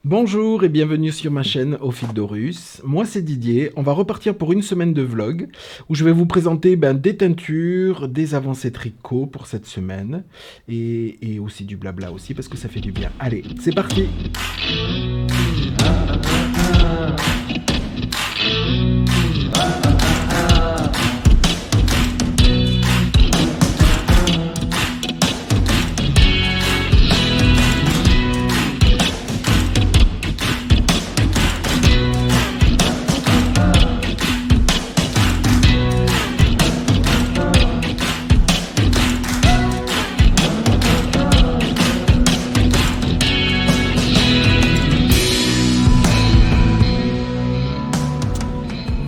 Bonjour et bienvenue sur ma chaîne Au fil d'Horus. Moi c'est Didier, on va repartir pour une semaine de vlog où je vais vous présenter des teintures, des avancées tricot pour cette semaine et aussi du blabla aussi parce que ça fait du bien. Allez, c'est parti.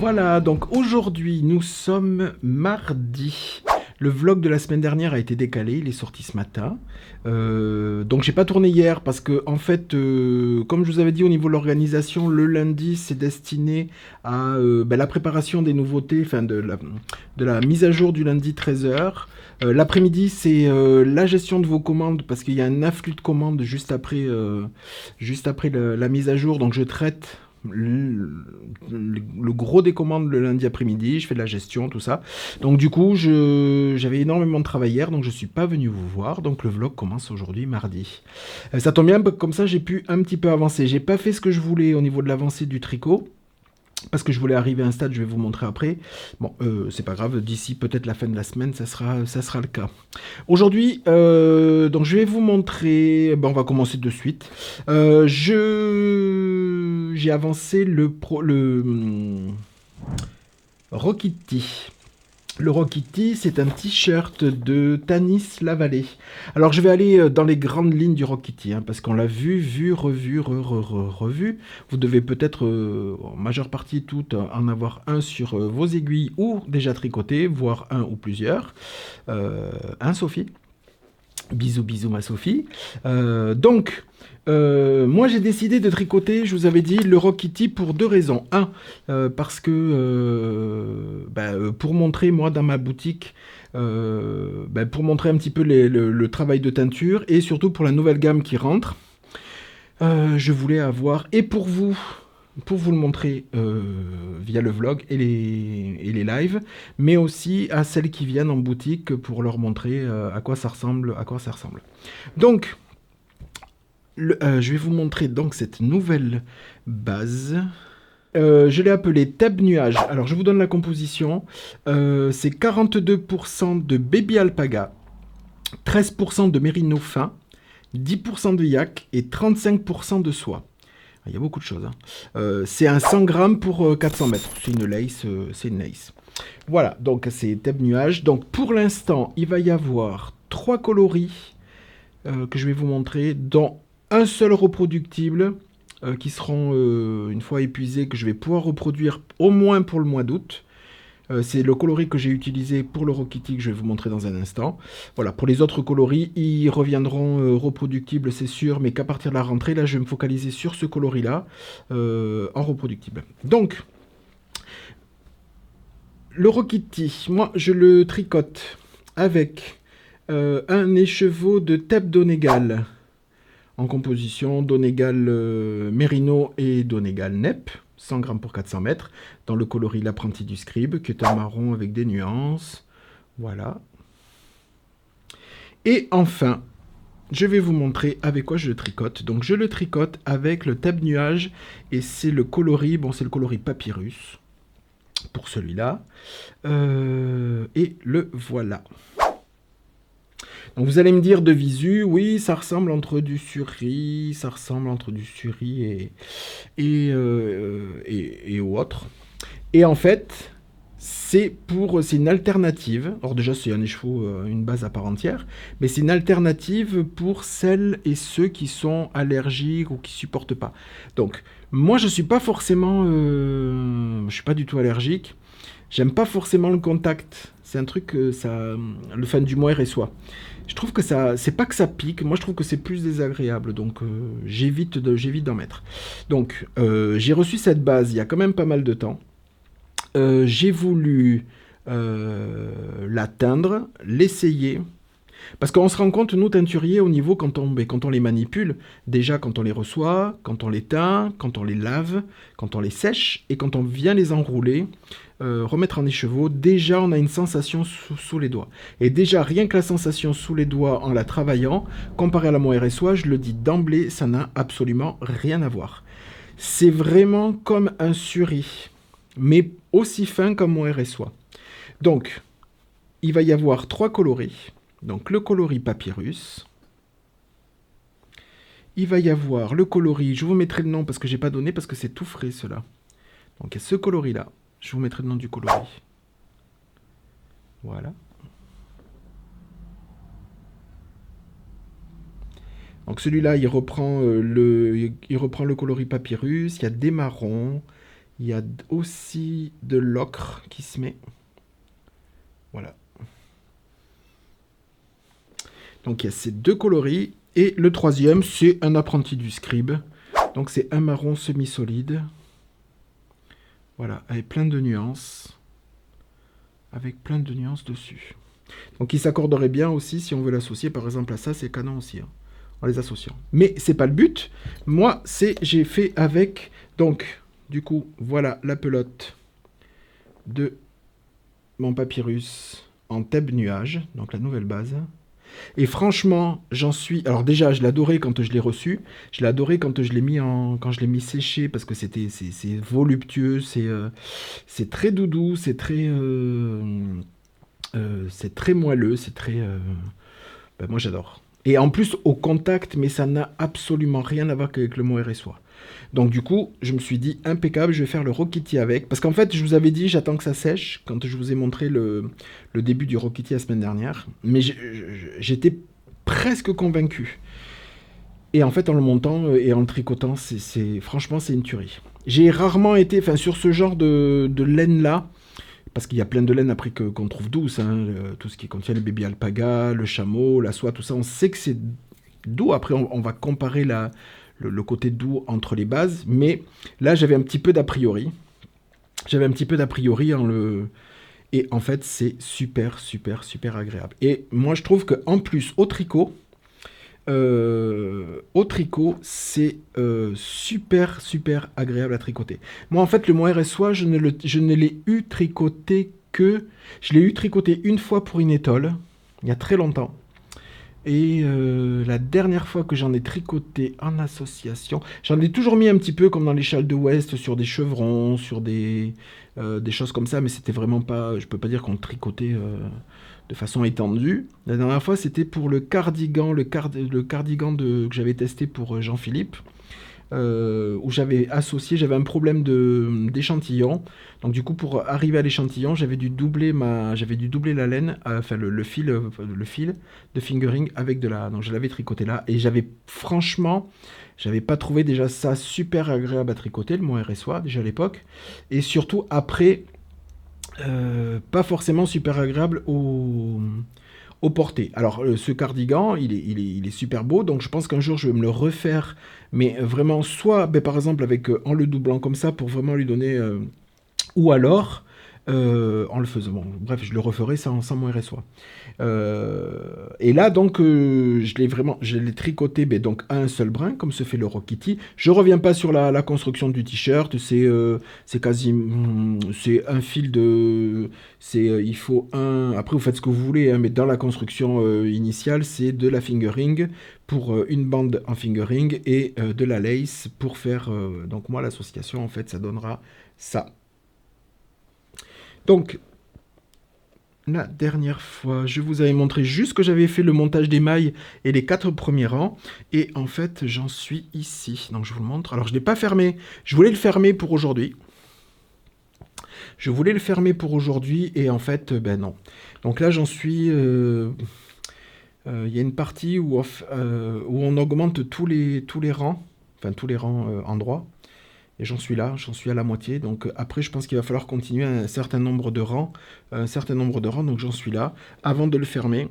Voilà, donc aujourd'hui nous sommes mardi. Le vlog de la semaine dernière a été décalé, il est sorti ce matin. Donc j'ai pas tourné hier parce que en fait, comme je vous avais dit au niveau de l'organisation, le lundi c'est destiné à la préparation des nouveautés, enfin de la mise à jour du lundi 13h. L'après-midi c'est la gestion de vos commandes parce qu'il y a un afflux de commandes juste après la mise à jour, donc je traite le gros des commandes le lundi après-midi, je fais de la gestion, tout ça. Donc du coup, j'avais énormément de travail hier, donc je suis pas venu vous voir. Donc le vlog commence aujourd'hui, mardi. Ça tombe bien, comme ça j'ai pu un petit peu avancer. J'ai pas fait ce que je voulais au niveau de l'avancée du tricot. Parce que je voulais arriver à un stade, je vais vous montrer après. Bon, c'est pas grave, d'ici peut-être la fin de la semaine, ça sera le cas. Aujourd'hui, donc je vais vous montrer, on va commencer de suite. J'ai avancé le Rokiti. Le Rokiti, c'est un t-shirt de Tanis Lavallée. Alors je vais aller dans les grandes lignes du Rokiti, parce qu'on l'a vu, revu, revu. Vous devez peut-être, en majeure partie toutes, en avoir un sur vos aiguilles ou déjà tricoté, voire un ou plusieurs. Sophie. Bisous, bisous ma Sophie. Moi j'ai décidé de tricoter, je vous avais dit, le Rokiti pour deux raisons. Parce que pour montrer moi dans ma boutique, pour montrer un petit peu le travail de teinture et surtout pour la nouvelle gamme qui rentre. Je voulais avoir, et pour vous le montrer via le vlog et les lives, mais aussi à celles qui viennent en boutique pour leur montrer à quoi ça ressemble. Donc, je vais vous montrer donc cette nouvelle base. Je l'ai appelée Thèbes Nuage. Alors, je vous donne la composition. C'est 42% de Baby Alpaga, 13% de Mérino fin, 10% de yak et 35% de soie. Il y a beaucoup de choses. C'est un 100 grammes pour 400 mètres. C'est une lace. Voilà, donc c'est Thèbes Nuage. Donc pour l'instant, il va y avoir 3 coloris que je vais vous montrer, dont un seul reproductible qui seront, une fois épuisés, que je vais pouvoir reproduire au moins pour le mois d'août. C'est le coloris que j'ai utilisé pour le Rokiti que je vais vous montrer dans un instant. Voilà, pour les autres coloris, ils reviendront reproductibles, c'est sûr, mais qu'à partir de la rentrée, là, je vais me focaliser sur ce coloris-là, en reproductible. Donc, le Rokiti, moi, je le tricote avec un écheveau de Thèbes Donegal, en composition Donegal Mérino et Donegal Nep. 100 grammes pour 400 mètres, dans le coloris L'apprenti du scribe, qui est un marron avec des nuances. Voilà. Et enfin, je vais vous montrer avec quoi je le tricote. Donc je le tricote avec le Thèbes Nuage, et c'est le coloris, c'est le coloris Papyrus, pour celui-là. Et le voilà. Donc vous allez me dire de visu, oui, ça ressemble entre du suri, et autre. Et en fait, c'est une alternative. Alors déjà, c'est un écheveau, une base à part entière, mais c'est une alternative pour celles et ceux qui sont allergiques ou qui supportent pas. Donc, moi, je suis pas forcément, je suis pas du tout allergique. J'aime pas forcément le contact. C'est un truc que le fan du mohair et soie. Je trouve que c'est pas que ça pique. Moi, je trouve que c'est plus désagréable. Donc, j'évite d'en mettre. Donc, j'ai reçu cette base il y a quand même pas mal de temps. J'ai voulu la teindre, l'essayer. Parce qu'on se rend compte, nous, teinturiers, au niveau, quand on les manipule, déjà quand on les reçoit, quand on les teint, quand on les lave, quand on les sèche, et quand on vient les enrouler, remettre en écheveau, déjà on a une sensation sous les doigts. Et déjà, rien que la sensation sous les doigts en la travaillant, comparé à la moire soie, je le dis d'emblée, ça n'a absolument rien à voir. C'est vraiment comme un suri, mais aussi fin comme moire soie. Donc, il va y avoir 3 coloris. Donc le coloris papyrus. Il va y avoir le coloris, je vous mettrai le nom parce que j'ai pas donné, parce que c'est tout frais cela. Donc il y a ce coloris là, je vous mettrai le nom du coloris. Voilà. Donc celui-là, il reprend le coloris papyrus, il y a des marrons, il y a aussi de l'ocre qui se met. Voilà. Donc il y a ces 2 coloris. Et le troisième, c'est un apprenti du scribe. Donc c'est un marron semi-solide. Voilà, avec plein de nuances. Avec plein de nuances dessus. Donc il s'accorderait bien aussi si on veut l'associer par exemple à ça, c'est canon aussi. Hein, en les associant. Mais c'est pas le but. Moi, j'ai fait avec. Donc, du coup, voilà la pelote de mon papyrus en thèbe nuage. Donc la nouvelle base. Et franchement, j'en suis. Alors déjà, je l'adorais quand je l'ai reçu. Je l'adorais quand je l'ai mis séché parce que c'est voluptueux, c'est très doudou, c'est très moelleux, c'est très. Ben, moi, j'adore. Et en plus, au contact, mais ça n'a absolument rien à voir avec le mohair et soie. Donc du coup, je me suis dit, impeccable, je vais faire le Rokiti avec. Parce qu'en fait, je vous avais dit, j'attends que ça sèche, quand je vous ai montré le début du Rokiti la semaine dernière. Mais j'étais presque convaincu. Et en fait, en le montant et en le tricotant, franchement, c'est une tuerie. J'ai rarement été, enfin, sur ce genre de laine-là, parce qu'il y a plein de laines après qu'on trouve douces, hein, tout ce qui contient le baby alpaga, le chameau, la soie, tout ça, on sait que c'est doux. Après, on va comparer le côté doux entre les bases, mais là, j'avais un petit peu d'a priori. J'avais un petit peu d'a priori et en fait, c'est super, super, super agréable. Et moi, je trouve qu'en plus, au tricot, c'est super, super agréable à tricoter. Moi, en fait, le mohair et soie, je ne l'ai eu tricoté que... Je l'ai eu tricoté une fois pour une étole, il y a très longtemps. Et la dernière fois que j'en ai tricoté en association, j'en ai toujours mis un petit peu comme dans les châles de Ouest, sur des chevrons, sur des choses comme ça, mais c'était vraiment pas... Je peux pas dire qu'on tricotait de façon étendue. La dernière fois, c'était pour le cardigan, le cardigan que j'avais testé pour Jean-Philippe, où j'avais un problème d'échantillon. Donc du coup, pour arriver à l'échantillon, j'avais dû doubler la laine, enfin le fil de fingering avec donc je l'avais tricoté là, et franchement, j'avais pas trouvé déjà ça super agréable à tricoter, le mohair et soie, déjà à l'époque, et surtout après, pas forcément super agréable au porté. Alors, ce cardigan, il est super beau, donc je pense qu'un jour, je vais me le refaire, mais vraiment, soit, ben, par exemple, en le doublant comme ça, pour vraiment lui donner... ou alors, en le faisant... Bon, bref, je le referai sans mohair et soie. Et là, donc, je l'ai tricoté donc, à un seul brin, comme se fait le Rokiti. Je reviens pas sur la construction du t-shirt, c'est quasi... C'est un fil de... il faut un... Après, vous faites ce que vous voulez, hein, mais dans la construction initiale, c'est de la fingering pour une bande en fingering et de la lace pour faire... donc moi, l'association, en fait, ça donnera ça. Donc, la dernière fois, je vous avais montré juste que j'avais fait le montage des mailles et les 4 premiers rangs. Et en fait, j'en suis ici. Donc, je vous le montre. Alors, je ne l'ai pas fermé. Je voulais le fermer pour aujourd'hui. Et en fait, ben non. Donc là, j'en suis... Il y a une partie où on augmente tous les rangs. Enfin, tous les rangs endroits. Et j'en suis à la moitié. Donc après, je pense qu'il va falloir continuer un certain nombre de rangs. Donc j'en suis là. Avant de le fermer.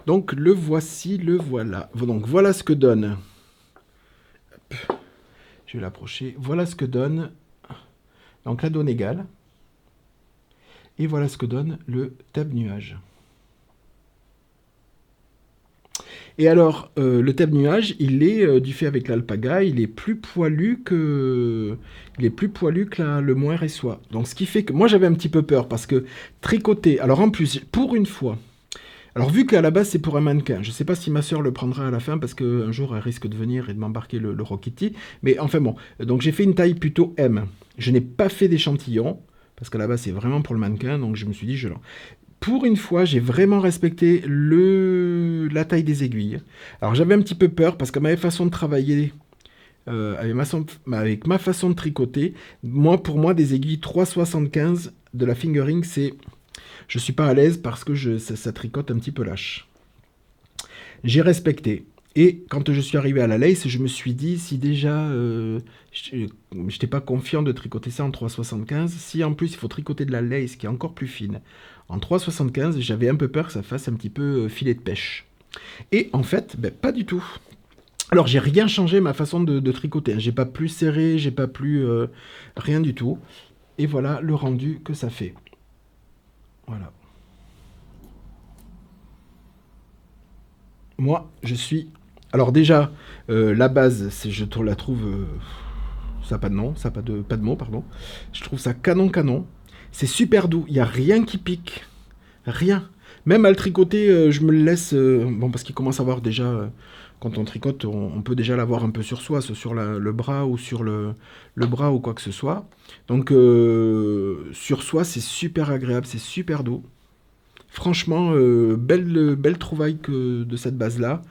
Donc le voilà. Donc voilà ce que donne. Hop. Je vais l'approcher. Voilà ce que donne. Donc la donne égale. Et voilà ce que donne le tab nuage. Et alors, le thème nuage, il est, du fait avec l'alpaga, il est plus poilu que, le mohair et soie. Donc, ce qui fait que moi, j'avais un petit peu peur parce que tricoter. Alors, en plus, pour une fois. Alors, vu qu'à la base, c'est pour un mannequin, je ne sais pas si ma soeur le prendra à la fin parce qu'un jour, elle risque de venir et de m'embarquer le Rokiti. Mais enfin bon, donc j'ai fait une taille plutôt M. Je n'ai pas fait d'échantillon parce qu'à la base, c'est vraiment pour le mannequin. Donc, je me suis dit, pour une fois, j'ai vraiment respecté la taille des aiguilles. Alors j'avais un petit peu peur parce que ma façon de travailler, avec ma façon de tricoter, pour moi, des aiguilles 3,75 de la fingering, je suis pas à l'aise parce que ça tricote un petit peu lâche. J'ai respecté. Et quand je suis arrivé à la lace, je me suis dit, si déjà je n'étais pas confiant de tricoter ça en 3,75, si en plus il faut tricoter de la lace qui est encore plus fine en 3,75, j'avais un peu peur que ça fasse un petit peu filet de pêche. Et en fait, ben, pas du tout. Alors j'ai rien changé ma façon de tricoter. J'ai pas plus serré, j'ai pas plus rien du tout. Et voilà le rendu que ça fait. Voilà. Moi, je suis. Alors déjà, la base, la trouve. Ça n'a pas de nom, ça n'a pas de mot, pardon. Je trouve ça canon canon. C'est super doux, il n'y a rien qui pique. Rien. Même à le tricoter, je me le laisse. Bon, parce qu'il commence à avoir déjà. Quand on tricote, on peut déjà l'avoir un peu sur soi, soit sur le bras ou sur le bras ou quoi que ce soit. Donc, sur soi, c'est super agréable, c'est super doux. Franchement, belle trouvaille de cette base-là.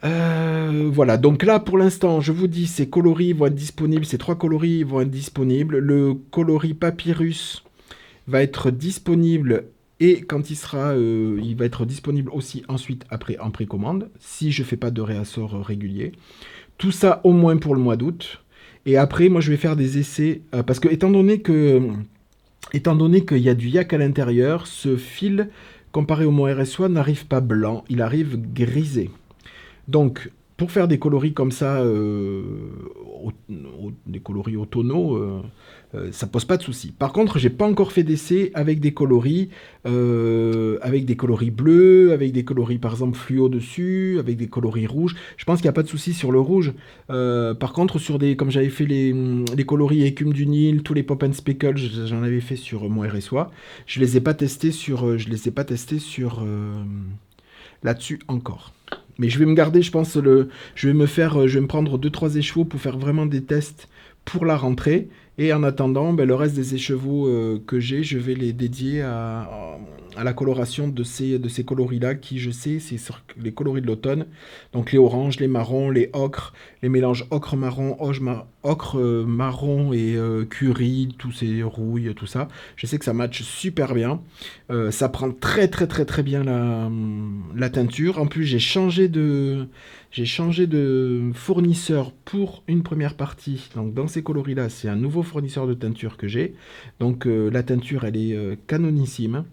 Voilà, donc là pour l'instant, je vous dis, ces coloris vont être disponibles, ces trois coloris vont être disponibles. Le coloris papyrus va être disponible et quand il va être disponible aussi ensuite après en précommande, si je fais pas de réassort régulier. Tout ça au moins pour le mois d'août. Et après, moi je vais faire des essais, parce que étant donné qu'il y a du yak à l'intérieur, ce fil, comparé au mohair SOA, n'arrive pas blanc, il arrive grisé. Donc, pour faire des coloris comme ça, des coloris automnaux, ça pose pas de souci. Par contre, j'ai pas encore fait d'essai avec des coloris bleus, avec des coloris par exemple fluo dessus, avec des coloris rouges. Je pense qu'il n'y a pas de souci sur le rouge. Par contre, comme j'avais fait les coloris écume du Nil, tous les pop and speckle, j'en avais fait sur mon RSOA. Je les ai pas testés sur là-dessus encore. Mais je vais me garder, je pense, je vais me prendre deux trois écheveaux pour faire vraiment des tests pour la rentrée. Et en attendant, ben, le reste des écheveaux que j'ai, je vais les dédier à la coloration de ces coloris-là, qui, je sais, c'est sur les coloris de l'automne. Donc les oranges, les marrons, les ocres, les mélanges ocre-marron, ocre-marron et curry, tous ces rouilles, tout ça. Je sais que ça matche super bien. Ça prend très très très très bien la teinture. En plus, j'ai changé de fournisseur pour une première partie. Donc dans ces coloris-là, c'est un nouveau fournisseur de teinture que j'ai. Donc la teinture, elle est canonissime.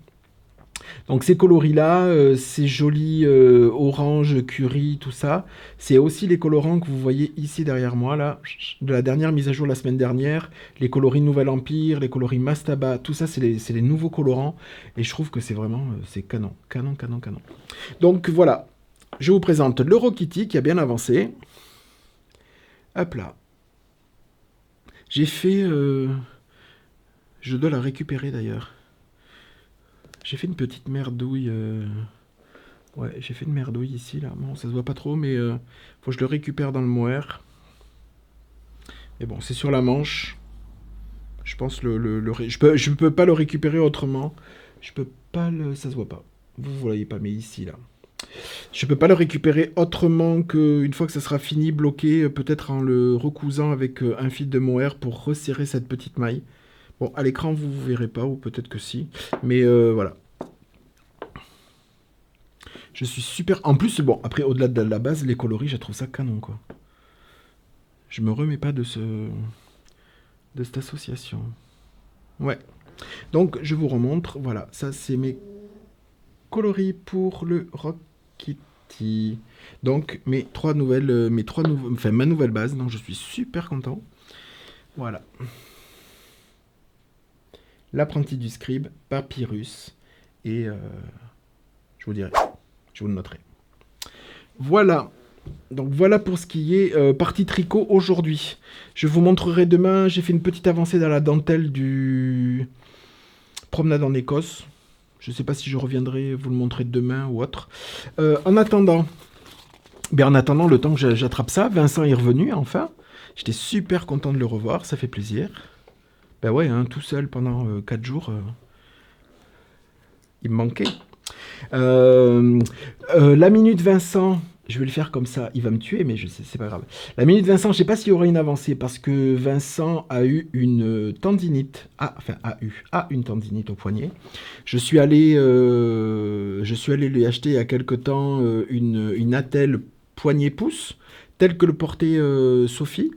Donc ces coloris-là, ces jolis orange, curry, tout ça, c'est aussi les colorants que vous voyez ici derrière moi, là, de la dernière mise à jour la semaine dernière. Les coloris Nouvel Empire, les coloris Mastaba, tout ça, c'est les nouveaux colorants. Et je trouve que c'est vraiment, c'est canon, canon, canon, canon. Donc voilà, je vous présente le Rokiti qui a bien avancé. Hop là. J'ai fait... je dois la récupérer d'ailleurs. J'ai fait une petite merdouille. Ouais, j'ai fait une merdouille ici, là. Bon, ça se voit pas trop, mais faut que je le récupère dans le mohair. Mais bon, c'est sur la manche. Je pense je peux pas le récupérer autrement. Je peux pas le... Ça se voit pas. Vous voyez pas, mais ici, là. Je peux pas le récupérer autrement qu'une fois que ça sera fini, bloqué, peut-être en le recousant avec un fil de mohair pour resserrer cette petite maille. Bon, à l'écran, vous verrez pas, ou peut-être que si. Mais voilà. Je suis super... En plus, bon, après, au-delà de la base, les coloris, je trouve ça canon, quoi. Je me remets pas de cette association. Ouais. Donc, je vous remontre. Voilà, ça, c'est mes coloris pour le Rock Kitty. Donc, enfin, ma nouvelle base. Donc, je suis super content. Voilà. L'apprenti du scribe, Papyrus. Et je vous dirai. Je vous le noterai. Voilà. Donc voilà pour ce qui est partie tricot aujourd'hui. Je vous montrerai demain, j'ai fait une petite avancée dans la dentelle du promenade en Écosse. Je ne sais pas si je reviendrai vous le montrer demain ou autre. En attendant, en attendant le temps que j'attrape ça, Vincent est revenu enfin. J'étais super content de le revoir, ça fait plaisir. Ben ouais, hein, tout seul pendant 4 jours, il me manquait. Euh, la minute Vincent, je vais le faire comme ça, il va me tuer, mais je sais, c'est pas grave. La minute Vincent, je sais pas s'il y aura une avancée parce que Vincent a eu une tendinite, a une tendinite au poignet. Je suis allé lui acheter il y a quelque temps une attelle poignet-pouce, telle que le portait Sophie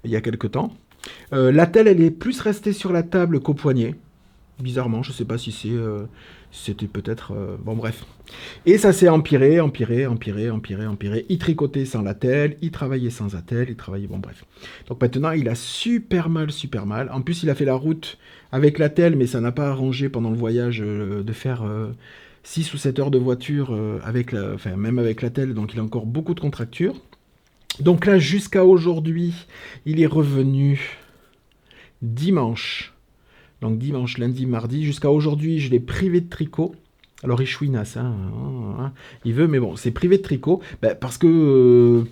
il y a quelque temps. L'attelle, elle est plus restée sur la table qu'au poignet. Bizarrement, je sais pas si c'était peut-être... bon bref. Et ça s'est empiré, empiré, empiré, empiré, empiré. Il tricotait sans l'attelle, il travaillait sans attelle, il travaillait... Bon bref. Donc maintenant, il a super mal, super mal. En plus, il a fait la route avec l'attelle, mais ça n'a pas arrangé pendant le voyage de faire 6 ou 7 heures de voiture même avec l'attelle. Donc il a encore beaucoup de contractures. Donc là, jusqu'à aujourd'hui, il est revenu dimanche. Donc dimanche, lundi, mardi. Jusqu'à aujourd'hui, je l'ai privé de tricot. Alors il chouinasse, il veut, mais bon, c'est privé de tricot. Parce que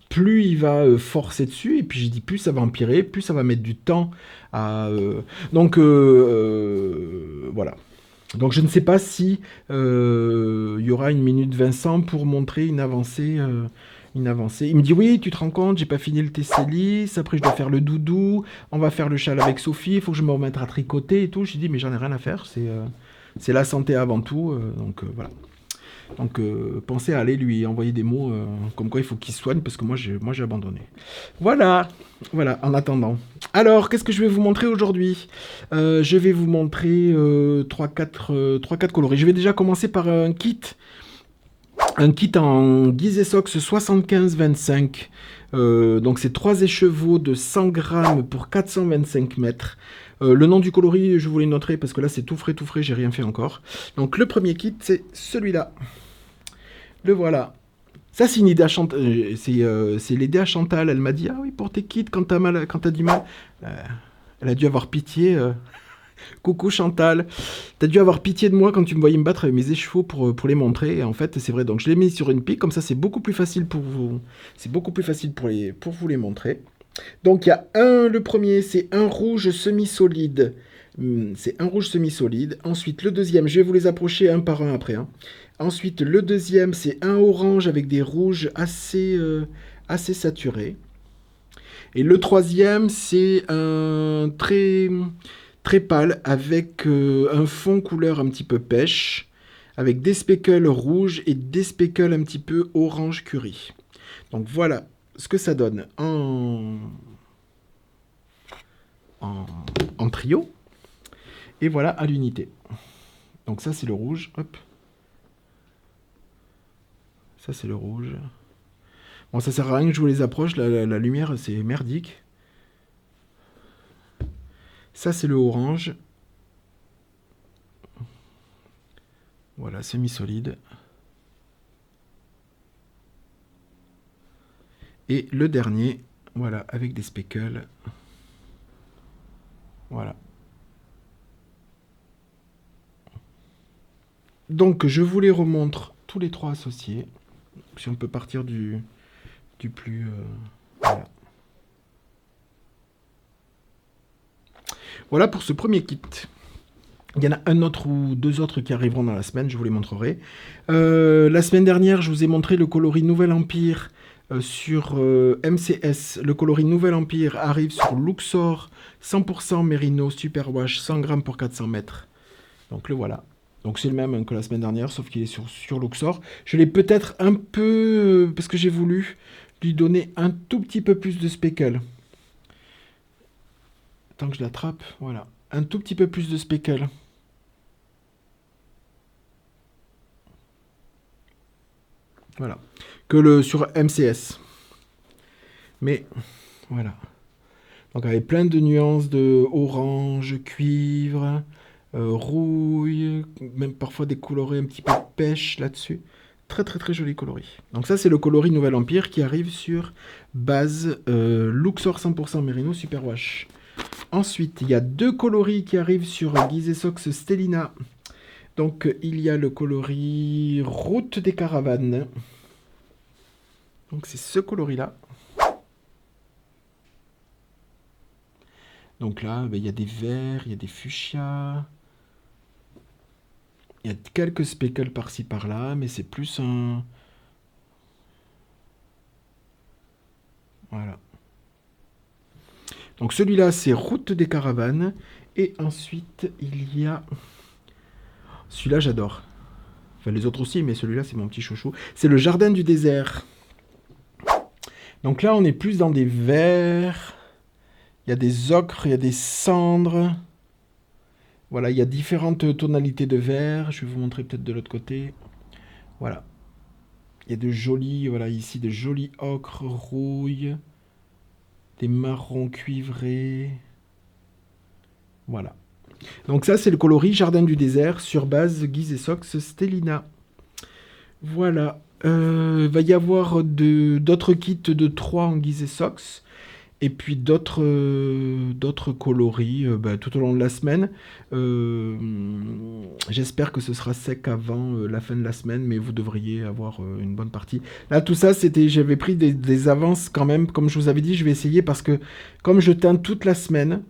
plus il va forcer dessus, et puis j'ai dit plus ça va empirer, plus ça va mettre du temps à... Donc voilà. Donc je ne sais pas si il y aura une minute Vincent pour montrer une avancée. Une avancée. Il me dit oui, tu te rends compte, j'ai pas fini le Tessélis, après je dois faire le doudou, on va faire le châle avec Sophie, il faut que je me remette à tricoter et tout. J'ai dit mais j'en ai rien à faire, c'est la santé avant tout, donc voilà. Donc pensez à aller lui envoyer des mots comme quoi il faut qu'il se soigne parce que moi j'ai abandonné. Voilà, voilà, en attendant. Alors, qu'est-ce que je vais vous montrer aujourd'hui? Je vais vous montrer 3-4 coloris. Je vais déjà commencer par un kit en Guise Sox 75-25. Donc c'est 3 écheveaux de 100 grammes pour 425 mètres. Le nom du coloris, je vous les noterai parce que là c'est tout frais, j'ai rien fait encore. Donc le premier kit, c'est celui-là. Le voilà. Ça, c'est une idée à Chantal. C'est l'idée à Chantal. Elle m'a dit, ah oui, pour tes kits, quand t'as mal, quand t'as du mal. Elle a dû avoir pitié. Coucou Chantal, t'as dû avoir pitié de moi quand tu me voyais me battre avec mes écheveaux pour les montrer. Et en fait, c'est vrai. Donc, je l'ai mis sur une pique. Comme ça, c'est beaucoup plus facile pour vous. C'est beaucoup plus facile pour vous les montrer. Donc, il y a le premier, c'est un rouge semi-solide. C'est un rouge semi-solide. Ensuite, le deuxième, je vais vous les approcher un par un après. Ensuite, le deuxième, c'est un orange avec des rouges assez saturés. Et le troisième, c'est un très pâle avec un fond couleur un petit peu pêche, avec des speckles rouges et des speckles un petit peu orange curry. Donc voilà ce que ça donne en trio. Et voilà à l'unité. Donc ça c'est le rouge, hop. Ça c'est le rouge. Bon, ça sert à rien que je vous les approche, la lumière c'est merdique. Ça c'est le orange. Voilà, semi-solide. Et le dernier, voilà, avec des speckles. Voilà. Donc je vous les remontre tous les trois associés. Si on peut partir du plus... voilà. Voilà pour ce premier kit. Il y en a un autre ou deux autres qui arriveront dans la semaine, je vous les montrerai. La semaine dernière, je vous ai montré le coloris Nouvel Empire sur MCS. Le coloris Nouvel Empire arrive sur Luxor 100% Merino Superwash 100 grammes pour 400 mètres. Donc le voilà. Donc c'est le même que la semaine dernière, sauf qu'il est sur Luxor. Je l'ai peut-être un peu, parce que j'ai voulu lui donner un tout petit peu plus de speckle. Tant que je l'attrape, voilà. Un tout petit peu plus de speckle. Voilà. Que sur MCS. Mais, voilà. Donc avec plein de nuances de orange, cuivre, rouille, même parfois des colorés un petit peu pêche là-dessus. Très très très joli coloris. Donc ça c'est le coloris Nouvel Empire qui arrive sur base Luxor 100% Merino Superwash. Ensuite, il y a 2 coloris qui arrivent sur Gizeh Sox Stellina. Donc il y a le coloris Route des Caravanes. Donc c'est ce coloris-là. Donc là, il y a des verts, il y a des fuchsias. Il y a quelques speckles par-ci par-là, mais c'est plus un... Voilà. Donc celui-là, c'est Route des Caravanes. Et ensuite, il y a... Celui-là, j'adore. Enfin, les autres aussi, mais celui-là, c'est mon petit chouchou. C'est le Jardin du désert. Donc là, on est plus dans des verts. Il y a des ocres, il y a des cendres. Voilà, il y a différentes tonalités de vert. Je vais vous montrer peut-être de l'autre côté. Voilà. Il y a de jolis, voilà, ici, de jolis ocres, rouilles. Des marrons cuivrés. Voilà. Donc ça, c'est le coloris Jardin du désert sur base Gizeh Sox Stellina. Voilà. Va y avoir d'autres kits de 3 en Gizeh Sox. Et puis d'autres coloris tout au long de la semaine. J'espère que ce sera sec avant la fin de la semaine, mais vous devriez avoir une bonne partie. Là, tout ça, j'avais pris des avances quand même. Comme je vous avais dit, je vais essayer parce que comme je teins toute la semaine,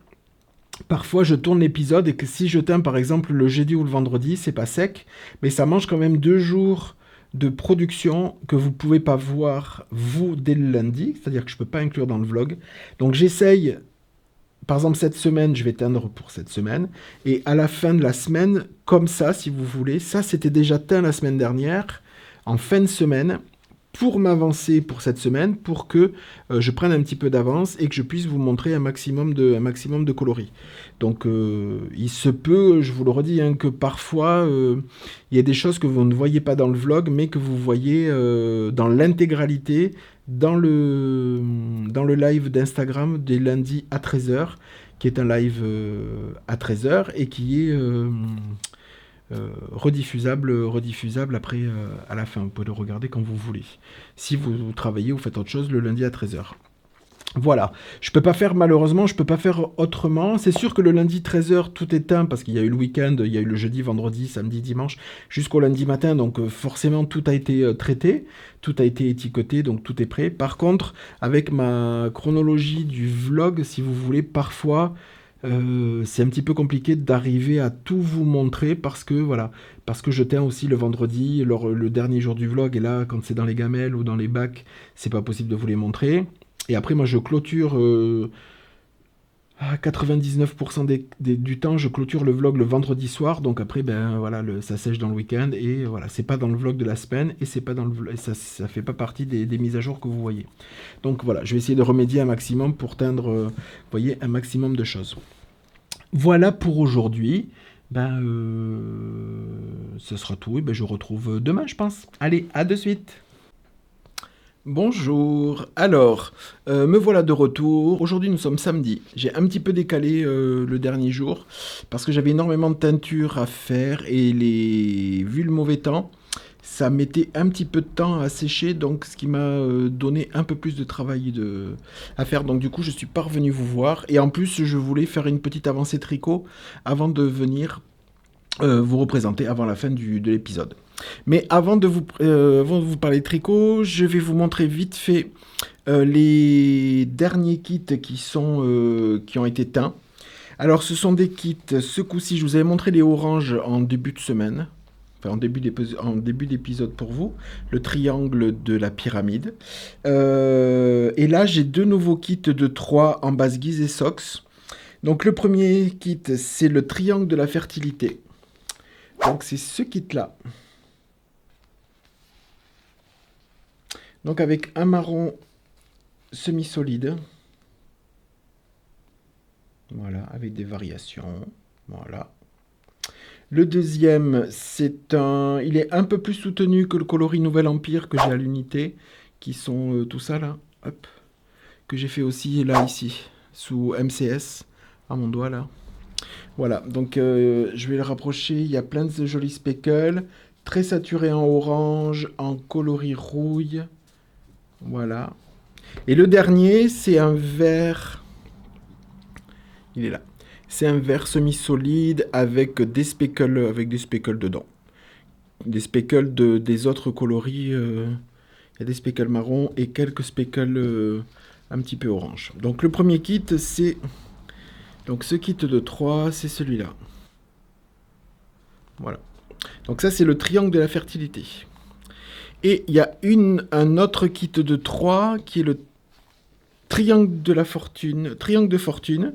parfois je tourne l'épisode et que si je teins par exemple le jeudi ou le vendredi, c'est pas sec, mais ça mange quand même 2 jours de production que vous pouvez pas voir vous dès le lundi, c'est-à-dire que je peux pas inclure dans le vlog. Donc j'essaye, par exemple cette semaine, je vais teindre pour cette semaine, et à la fin de la semaine, comme ça, si vous voulez, ça c'était déjà teint la semaine dernière, en fin de semaine, pour m'avancer pour cette semaine, pour que je prenne un petit peu d'avance et que je puisse vous montrer un maximum de coloris. Donc il se peut, je vous le redis, hein, que parfois il y a des choses que vous ne voyez pas dans le vlog, mais que vous voyez dans l'intégralité, dans le live d'Instagram des lundis à 13h, qui est un live à 13h et qui est... rediffusable après à la fin. Vous pouvez le regarder quand vous voulez. Si vous travaillez ou faites autre chose le lundi à 13h. Voilà. Malheureusement, je peux pas faire autrement. C'est sûr que le lundi 13h, tout est teint parce qu'il y a eu le week-end, il y a eu le jeudi, vendredi, samedi, dimanche, jusqu'au lundi matin. Donc forcément, tout a été traité, tout a été étiqueté, donc tout est prêt. Par contre, avec ma chronologie du vlog, si vous voulez, parfois... c'est un petit peu compliqué d'arriver à tout vous montrer parce que je teins aussi le vendredi, le dernier jour du vlog, et là quand c'est dans les gamelles ou dans les bacs, c'est pas possible de vous les montrer. Et après moi je clôture à 99% du temps, je clôture le vlog le vendredi soir, donc après ça sèche dans le week-end et voilà, c'est pas dans le vlog de la semaine et c'est pas dans ça fait pas partie des mises à jour que vous voyez. Donc voilà, je vais essayer de remédier un maximum pour teindre, vous voyez, un maximum de choses. Voilà pour aujourd'hui. Ce sera tout et je retrouve demain, je pense. Allez, à de suite. Bonjour, alors, me voilà de retour. Aujourd'hui nous sommes samedi. J'ai un petit peu décalé le dernier jour parce que j'avais énormément de teinture à faire et vu le mauvais temps, ça mettait un petit peu de temps à sécher, donc ce qui m'a donné un peu plus de travail à faire. Donc du coup je suis pas revenu vous voir et en plus je voulais faire une petite avancée tricot avant de venir vous représenter avant la fin de l'épisode. Mais avant de vous parler de tricot, je vais vous montrer vite fait les derniers kits qui ont été teints. Alors ce sont des kits, ce coup-ci je vous avais montré les oranges en début de semaine, enfin en début d'épisode pour vous, le triangle de la pyramide. Et là j'ai 2 nouveaux kits de 3 en base Gizeh Sox. Donc le premier kit c'est le triangle de la fertilité. Donc c'est ce kit-là. Donc avec un marron semi-solide. Voilà, avec des variations. Voilà. Le deuxième, il est un peu plus soutenu que le coloris Nouvel Empire que j'ai à l'unité, qui sont tout ça là, hop, que j'ai fait aussi là, ici, sous MCS, à mon doigt là. Voilà, donc je vais le rapprocher, il y a plein de jolis speckles, très saturé en orange, en coloris rouille. Voilà. Et le dernier, c'est un vert. Il est là. C'est un vert semi-solide avec des speckles dedans. Des speckles des autres coloris. Il y a des speckles marron et quelques speckles un petit peu orange. Donc le premier kit, c'est... Donc ce kit de 3, c'est celui-là. Voilà. Donc ça, c'est le triangle de la fertilité. Et il y a un autre kit de 3 qui est le triangle de la fortune. Triangle de fortune.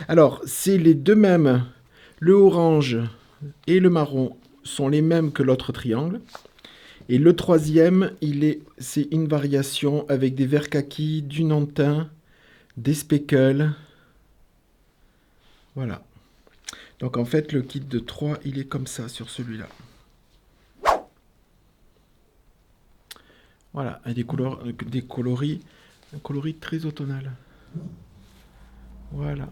Alors, c'est les deux mêmes. Le orange et le marron sont les mêmes que l'autre triangle. Et le troisième, c'est une variation avec des verts kaki, du nantin, des speckles. Voilà. Donc en fait, le kit de 3, il est comme ça sur celui-là. Voilà, et des coloris, un coloris très automnal. Voilà.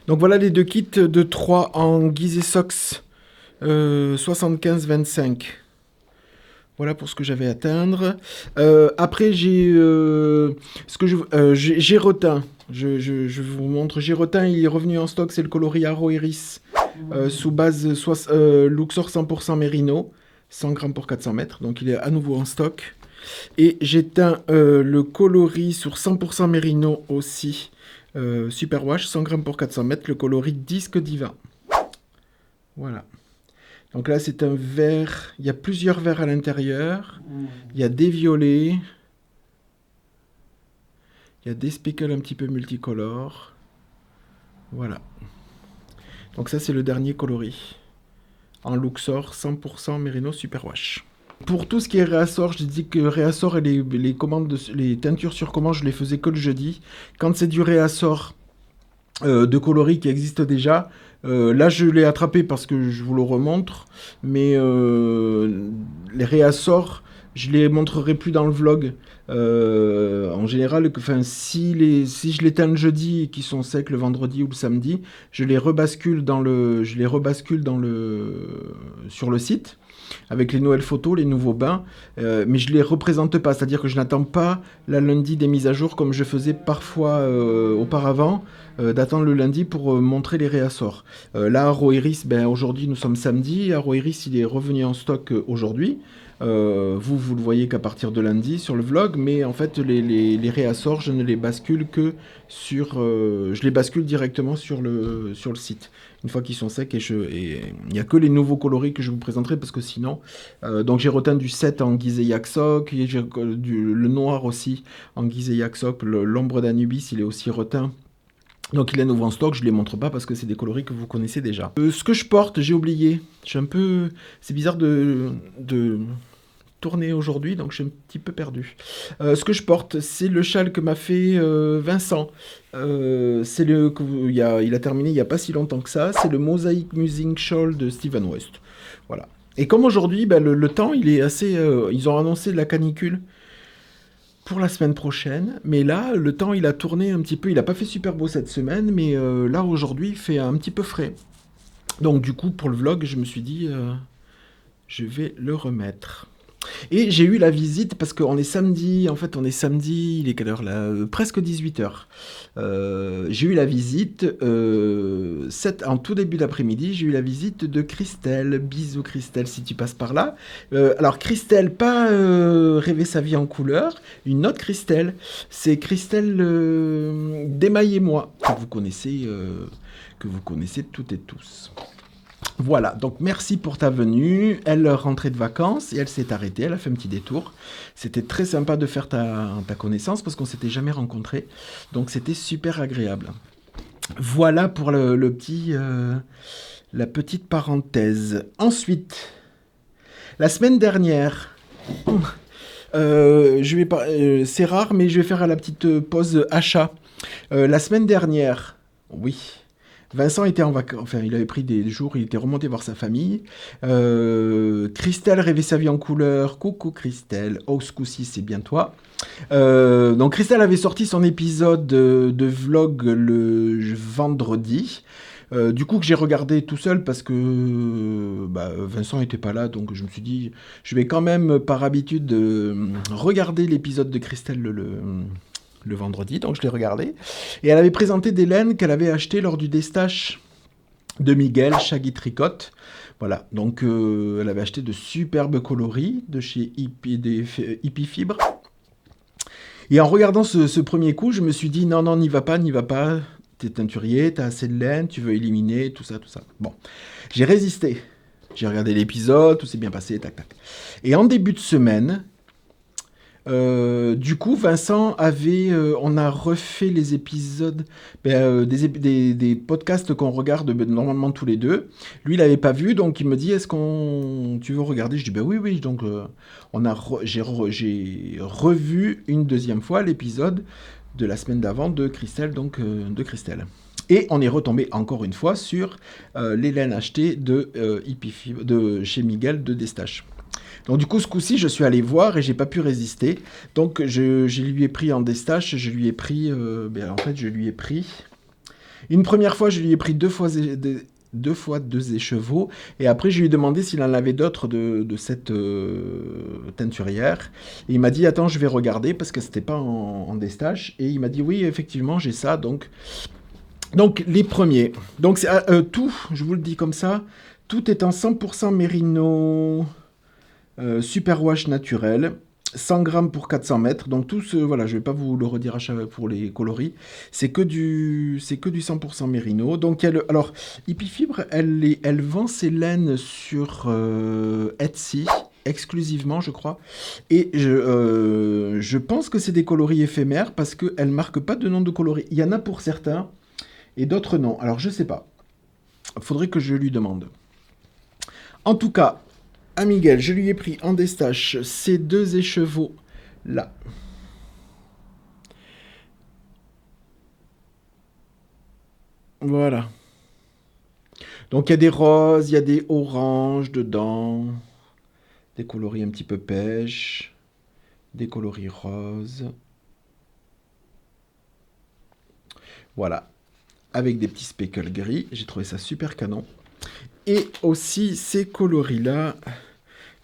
Donc voilà les deux kits de 3 en Gizeh Sox 75-25. Voilà pour ce que j'avais à atteindre. Après, j'ai Gérotin. Je vous montre. Gérotin, il est revenu en stock. C'est le coloris Aro Iris sous base Luxor 100% Merino. 100 grammes pour 400 mètres. Donc, il est à nouveau en stock. Et j'éteins le coloris sur 100% Merino aussi. Superwash, 100 grammes pour 400 mètres. Le coloris Disque Divin. Voilà. Donc là, c'est un vert. Il y a plusieurs verts à l'intérieur. Il y a des violets. Il y a des speckles un petit peu multicolores. Voilà. Donc ça, c'est le dernier coloris. En Luxor, 100% Merino Superwash. Pour tout ce qui est réassort, je dis que réassort et les teintures sur commande, je les faisais que le jeudi. Quand c'est du réassort de coloris qui existe déjà, là je l'ai attrapé parce que je vous le remontre, mais les réassorts, je les montrerai plus dans le vlog. En général, si je les teins le jeudi et qu'ils sont secs le vendredi ou le samedi, je les rebascule sur le site avec les nouvelles photos, les nouveaux bains, mais je les représente pas, c'est-à-dire que je n'attends pas la lundi des mises à jour comme je faisais parfois auparavant, d'attendre le lundi pour montrer les réassorts. Là, Aro Iris, aujourd'hui nous sommes samedi, Aro Iris il est revenu en stock aujourd'hui. Vous le voyez qu'à partir de lundi sur le vlog, mais en fait les réassorts, je ne les bascule que je les bascule directement sur le site. Une fois qu'ils sont secs, et il n'y a que les nouveaux coloris que je vous présenterai parce que sinon, donc j'ai reteint du 7 en Gizeh Yak-Sok, et le noir aussi en Gizeh Yak-Sok, l'ombre d'Anubis, il est aussi reteint. Donc il est nouveau en stock, je ne les montre pas parce que c'est des coloris que vous connaissez déjà. Ce que je porte, j'ai oublié. C'est bizarre de tourner aujourd'hui, donc je suis un petit peu perdu. Ce que je porte, c'est le châle que m'a fait Vincent. Il a terminé il n'y a pas si longtemps que ça. C'est le Mosaic Musing Shawl de Steven West. Voilà. Et comme aujourd'hui, le temps, il est assez... ils ont annoncé de la canicule pour la semaine prochaine, mais là, le temps, il a tourné un petit peu. Il n'a pas fait super beau cette semaine, mais là, aujourd'hui, il fait un petit peu frais. Donc, du coup, pour le vlog, je me suis dit, je vais le remettre. Et j'ai eu la visite, parce qu'on est samedi, il est quelle heure là presque 18h. J'ai eu la visite, en tout début d'après-midi, j'ai eu la visite de Christelle. Bisous Christelle, si tu passes par là. Alors Christelle, pas Rêver sa vie en couleur, une autre Christelle, c'est Christelle d'Émaillez-moi, que vous connaissez toutes et tous. Voilà, donc merci pour ta venue. Elle rentrait de vacances et elle s'est arrêtée, elle a fait un petit détour. C'était très sympa de faire ta connaissance parce qu'on s'était jamais rencontrés. Donc c'était super agréable. Voilà pour la petite parenthèse. Ensuite, la semaine dernière, c'est rare mais je vais faire la petite pause achat. La semaine dernière, oui. Vincent était en vacances, enfin il avait pris des jours, il était remonté voir sa famille. Christelle rêvait sa vie en couleur. Coucou Christelle, oh ce coup-ci c'est bien toi. Donc Christelle avait sorti son épisode de vlog le vendredi. Du coup, que j'ai regardé tout seul parce que Vincent n'était pas là, donc je me suis dit, je vais quand même, par habitude, regarder l'épisode de Christelle le vendredi, donc je l'ai regardé. Et elle avait présenté des laines qu'elle avait achetées lors du Destache de Miguel, Shaggy Tricote. Voilà, donc elle avait acheté de superbes coloris de chez Hippie Fibre. Et en regardant ce premier coup, je me suis dit, non, n'y va pas, n'y va pas. T'es teinturier, t'as assez de laine, tu veux éliminer, tout ça, tout ça. Bon, j'ai résisté. J'ai regardé l'épisode, tout s'est bien passé, tac, tac. Et en début de semaine, du coup, Vincent on a refait les épisodes, des podcasts qu'on regarde normalement tous les deux. Lui, il n'avait pas vu, donc il me dit, tu veux regarder? Je dis, oui, oui. Donc, j'ai revu une deuxième fois l'épisode de la semaine d'avant de Christelle, donc de Christelle. Et on est retombé encore une fois sur les laines achetées de chez Miguel de Destache. Donc du coup, ce coup-ci, je suis allé voir et j'ai pas pu résister. Donc je lui ai pris en Destache, je lui ai pris... Une première fois, je lui ai pris deux fois deux écheveaux. Et après, je lui ai demandé s'il en avait d'autres de cette teinturière. Et il m'a dit, attends, je vais regarder parce que c'était pas en Destache. Et il m'a dit, oui, effectivement, j'ai ça. Donc les premiers. Donc c'est tout, je vous le dis comme ça, tout est en 100% mérino... Superwash naturel, 100 grammes pour 400 mètres. Donc tout ce, voilà, je vais pas vous le redire pour les coloris. C'est que du 100% mérino. Donc alors, Hippie Fibre, elle vend ses laines sur Etsy exclusivement, je crois. Et je pense que c'est des coloris éphémères parce qu'elle marque pas de nom de coloris. Il y en a pour certains et d'autres non. Alors je sais pas. Faudrait que je lui demande. En tout cas, à Miguel, je lui ai pris en Destache ces deux écheveaux là. Voilà. Donc il y a des roses, il y a des oranges dedans, des coloris un petit peu pêche, des coloris roses. Voilà. Avec des petits speckles gris. J'ai trouvé ça super canon. Et aussi ces coloris-là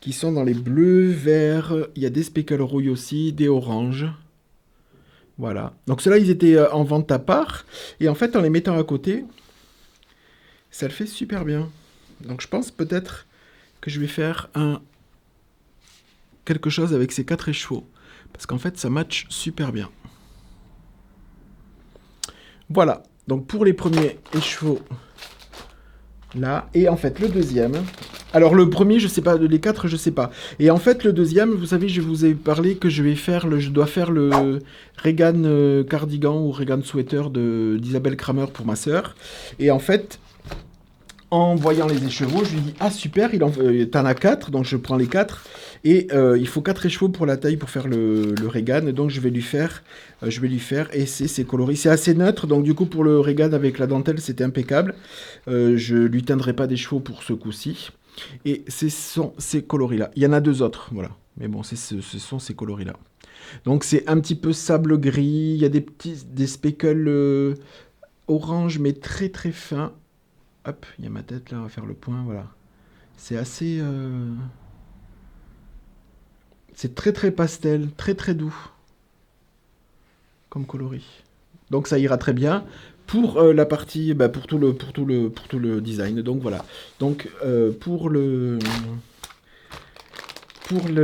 qui sont dans les bleus, verts. Il y a des speckles rouille aussi, des oranges. Voilà. Donc ceux-là, ils étaient en vente à part. Et en fait, en les mettant à côté, ça le fait super bien. Donc je pense peut-être que je vais faire quelque chose avec ces 4 écheveaux. Parce qu'en fait, ça match super bien. Voilà. Donc pour les premiers écheveaux... là, et en fait le deuxième, alors le premier je sais pas, les 4 je sais pas, et en fait le deuxième, vous savez, je vous ai parlé que je dois faire le Regan cardigan ou Regan sweater d'Isabelle Kramer pour ma sœur, et en fait, en voyant les écheveaux, je lui dis, ah super, t'en as 4, donc je prends les 4, et il faut 4 écheveaux pour la taille pour faire le Regan, donc je vais lui faire, et c'est coloris, c'est assez neutre, donc du coup pour le Regan avec la dentelle c'était impeccable, je lui teindrai pas des chevaux pour ce coup-ci, et ce sont ces coloris-là, il y en a 2 autres, voilà, mais bon, ce sont ces coloris-là. Donc c'est un petit peu sable gris, il y a des speckles orange mais très très fins. Hop, il y a ma tête là, on va faire le point, voilà. C'est assez... c'est très très pastel, très très doux. Comme coloris. Donc ça ira très bien pour la partie... pour tout le design. Donc voilà. Donc pour le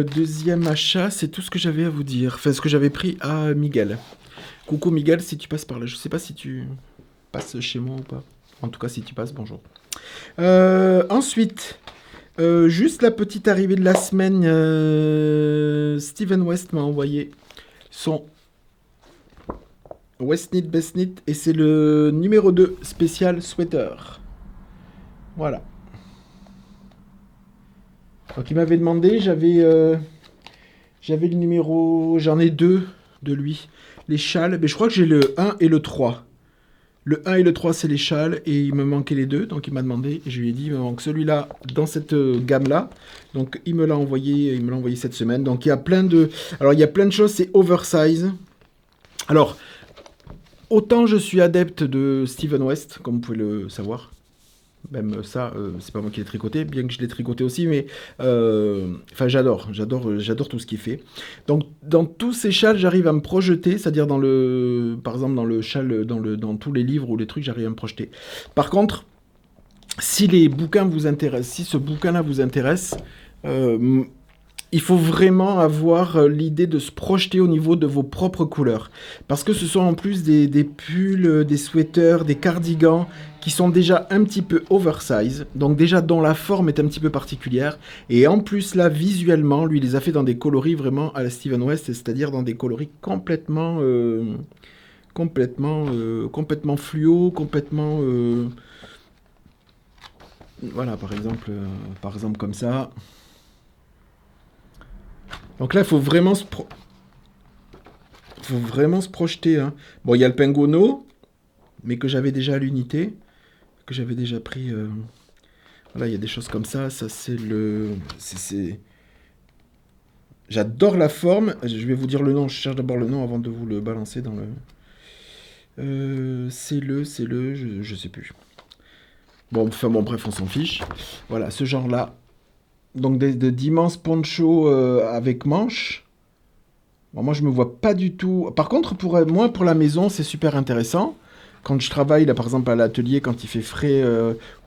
deuxième achat, c'est tout ce que j'avais à vous dire. Enfin, ce que j'avais pris à Miguel. Coucou Miguel, si tu passes par là. Je sais pas si tu passes chez moi ou pas. En tout cas, si tu passes, bonjour. Ensuite, juste la petite arrivée de la semaine, Steven West m'a envoyé son West Knit Best Knit et c'est le numéro 2 spécial sweater. Voilà. Donc il m'avait demandé, j'avais le numéro, j'en ai 2 de lui, les châles, mais je crois que j'ai le 1 et le 3. Le 1 et le 3, c'est les châles, et il me manquait les 2, donc il m'a demandé, et je lui ai dit, il me manque celui-là dans cette gamme-là. Donc il me l'a envoyé cette semaine. Donc il y a plein de... Alors il y a plein de choses, c'est oversize. Alors, autant je suis adepte de Steven West, comme vous pouvez le savoir. Même ça, c'est pas moi qui l'ai tricoté, bien que je l'ai tricoté aussi, mais enfin j'adore tout ce qu'il fait. Donc dans tous ces châles, j'arrive à me projeter, c'est-à-dire par exemple dans le châle, dans tous les livres ou les trucs, j'arrive à me projeter. Par contre, si les bouquins vous intéressent, si ce bouquin-là vous intéresse, euh, il faut vraiment avoir l'idée de se projeter au niveau de vos propres couleurs. Parce que ce sont en plus des pulls, des sweaters, des cardigans qui sont déjà un petit peu oversize, donc déjà dont la forme est un petit peu particulière. Et en plus là, visuellement, lui, il les a fait dans des coloris vraiment à la Steven West, c'est-à-dire dans des coloris complètement fluo, complètement... voilà, par exemple comme ça. Donc là, il faut vraiment se projeter, hein. Bon, il y a le Pengono, mais que j'avais déjà à l'unité, que j'avais déjà pris. Voilà, il y a des choses comme ça. Ça, c'est le. J'adore la forme. Je vais vous dire le nom. Je cherche d'abord le nom avant de vous le balancer dans le. Je sais plus. Bon, enfin bon, bref, on s'en fiche. Voilà, ce genre-là. Donc d'immenses ponchos avec manches. Bon, moi, je me vois pas du tout. Par contre, moi, pour la maison, c'est super intéressant. Quand je travaille, là, par exemple, à l'atelier, quand il fait frais,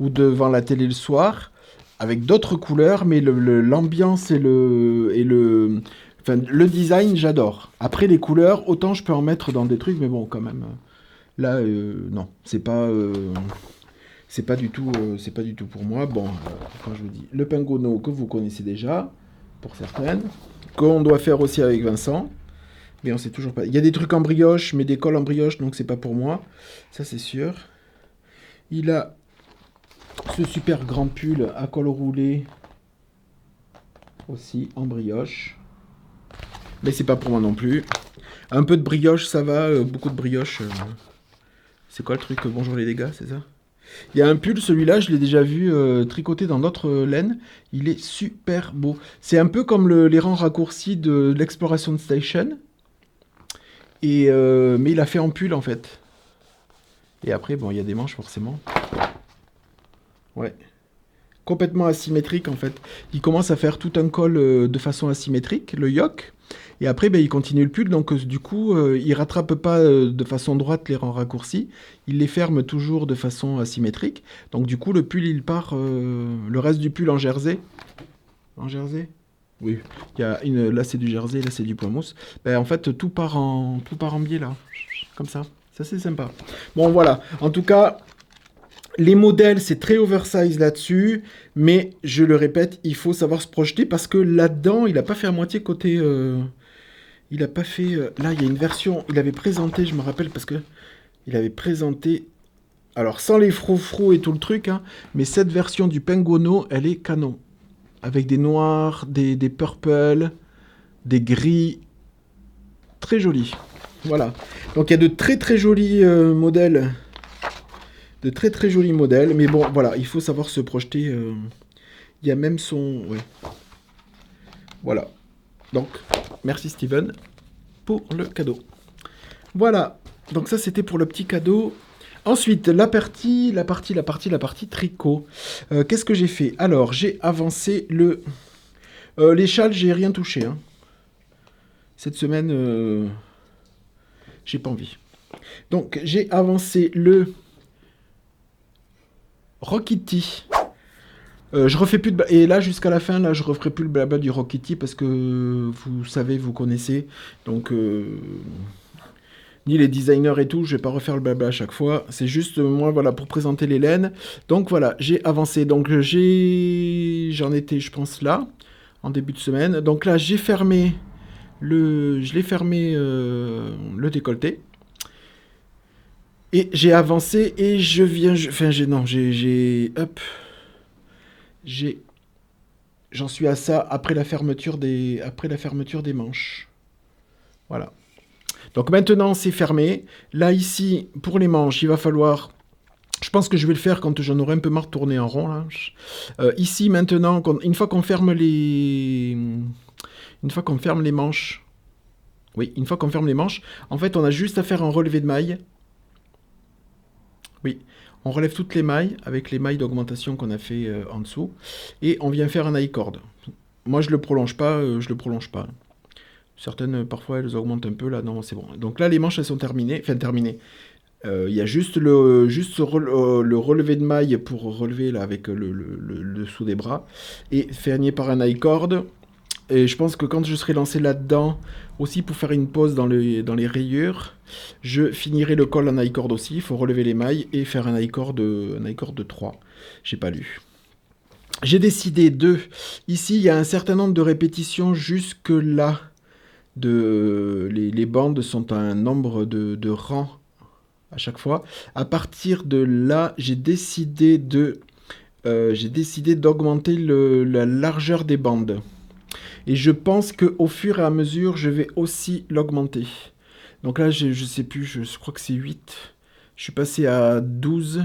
ou devant la télé le soir, avec d'autres couleurs, mais l'ambiance enfin, le design, j'adore. Après, les couleurs, autant je peux en mettre dans des trucs, mais bon, quand même. Là, non, c'est pas du tout pour moi. Bon, quand je vous dis le Pengono que vous connaissez déjà, pour certaines, qu'on doit faire aussi avec Vincent. Mais on sait toujours pas. Il y a des trucs en brioche, mais des cols en brioche, donc c'est pas pour moi. Ça, c'est sûr. Il a ce super grand pull à col roulé, aussi en brioche. Mais c'est pas pour moi non plus. Un peu de brioche, ça va. Beaucoup de brioche. C'est quoi le truc? Bonjour les dégâts, c'est ça? Il y a un pull, celui-là, je l'ai déjà vu tricoté dans d'autres laines. Il est super beau. C'est un peu comme les rangs raccourcis de l'Exploration Station. Mais il a fait en pull en fait. Et après, bon, il y a des manches forcément. Ouais. Complètement asymétrique en fait. Il commence à faire tout un col de façon asymétrique, le yoke. Et après, ben, il continue le pull. Donc du coup, il rattrape pas de façon droite les rangs raccourcis. Il les ferme toujours de façon asymétrique. Donc du coup, le pull, il part le reste du pull en jersey. En jersey? Oui. Là, c'est du jersey, là, c'est du point mousse. Ben, en fait, tout part en biais là. Comme ça. Ça, c'est sympa. Bon, voilà. En tout cas, les modèles, c'est très oversize là-dessus, mais je le répète, il faut savoir se projeter parce que là-dedans, il n'a pas fait à moitié côté. Il n'a pas fait. Là, il y a une version. Il avait présenté, je me rappelle, parce que il avait présenté. Alors, sans les froufrous et tout le truc, hein, mais cette version du Pengono, elle est canon. Avec des noirs, des purple, des gris. Très joli. Voilà. Donc, il y a de très très jolis modèles. De très très jolis modèles, mais bon, voilà, il faut savoir se projeter. Il y a même son... Ouais. Voilà. Donc, merci Steven pour le cadeau. Voilà. Donc ça, c'était pour le petit cadeau. Ensuite, la partie tricot. Qu'est-ce que j'ai fait? Alors, j'ai avancé les châles, j'ai rien touché. Hein. Cette semaine, j'ai pas envie. Donc, j'ai avancé le Rockity. Je refais plus de et là jusqu'à la fin là je referai plus le blabla du Rockity parce que vous savez, vous connaissez, donc ni les designers et tout, je vais pas refaire le blabla à chaque fois, c'est juste moi voilà pour présenter les laines. Donc voilà, j'ai avancé, donc j'en étais je pense là en début de semaine. Donc là j'ai fermé je l'ai fermé le décolleté. Et j'ai avancé et hop, j'en suis à ça après la fermeture des manches. Voilà. Donc maintenant c'est fermé. Là ici pour les manches, il va falloir. Je pense que je vais le faire quand j'en aurai un peu marre de tourner en rond là. Ici maintenant, une fois qu'on ferme les manches. Oui, une fois qu'on ferme les manches, en fait on a juste à faire un relevé de maille. Oui, On relève toutes les mailles avec les mailles d'augmentation qu'on a fait en dessous. Et on vient faire un I-cord. Moi, je le prolonge pas, je le prolonge pas. Certaines, parfois, elles augmentent un peu. Là, non, c'est bon. Donc là, les manches, elles sont terminées. Enfin, terminées. Il y a juste le relevé de maille pour relever là, avec le dessous des bras. Et fernier par un I-cord. Et je pense que quand je serai lancé là-dedans, aussi pour faire une pause dans les rayures, je finirai le col en I-cord aussi. Il faut relever les mailles et faire un I-cord de 3. J'ai pas lu. J'ai décidé de... Ici, il y a un certain nombre de répétitions jusque là. Les bandes sont un nombre de rangs à chaque fois. À partir de là, j'ai décidé d'augmenter la largeur des bandes. Et je pense qu'au fur et à mesure, je vais aussi l'augmenter. Donc là, je sais plus, je crois que c'est 8. Je suis passé à 12.